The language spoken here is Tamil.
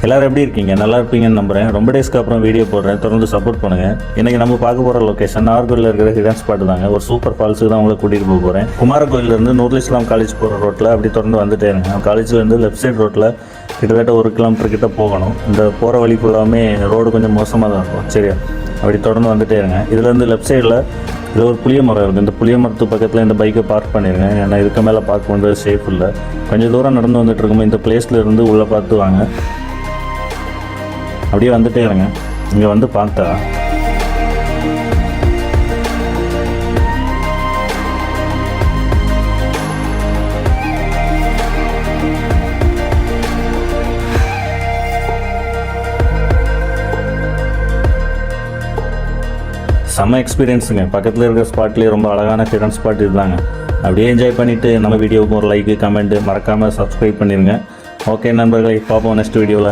எல்லோரும் எப்படி இருக்கீங்க? நல்லா இருப்பீங்கன்னு நம்புகிறேன். ரொம்ப டேஸ்க்கு அப்புறம் வீடியோ போடுறேன், தொடர்ந்து சப்போர்ட் பண்ணுங்கள். இன்றைக்கி நம்ம பார்க்க போகிற லொக்கேஷன் நாகர்கோயிலில் இருக்கிற ஹிடன் ஸ்பாட் தாங்க. ஒரு சூப்பர் ஃபால்ஸுக்கு தான் உங்களை கூட்டிகிட்டு போக போகிறேன். குமாரகோயிலேருந்து நூருல் இஸ்லாம் காலேஜ் போகிற ரோட்டில் அப்படி தொடர்ந்து வந்துட்டே இருங்க. காலேஜ்லேருந்து லெஃப்ட் சைடு ரோட்டில் கிட்டத்தட்ட 1 கிலோமீட்டர் கிட்ட போகணும். இந்த போகிற வழி ஃபுல்லாமே ரோடு கொஞ்சம் மோசமாக தான் இருக்கும். சரியா, அப்படி தொடர்ந்து வந்துட்டே இருங்க. இதுலேருந்து லெஃப்ட் சைடில் இதில் ஒரு புளிய மரம் இருக்குது. இந்த புளிய மரத்து பக்கத்தில் இந்த பைக்கை பார்க் பண்ணிடுங்க. ஏன்னா இதுக்கு மேலே பார்க் பண்ணுறது சேஃப் இல்லை. கொஞ்சம் தூரம் நடந்து வந்துட்டு இருக்கோம். இந்த பிளேஸில் இருந்து உள்ளே பார்த்து வாங்க. அப்படியே வந்துட்டே இருங்க. இங்கே வந்து பார்த்தா செம்ம எக்ஸ்பீரியன்ஸுங்க. பக்கத்தில் இருக்கிற ஸ்பாட்லேயே ரொம்ப அழகான ஹிடன் ஸ்பாட் இதுதாங்க. அப்படியே என்ஜாய் பண்ணிவிட்டு நம்ம வீடியோவுக்கு ஒரு லைக்கு, கமெண்ட்டு மறக்காமல் சப்ஸ்கிரைப் பண்ணிடுங்க. ஓகே நண்பர்களை, பார்ப்போம் நெக்ஸ்ட் வீடியோவில்.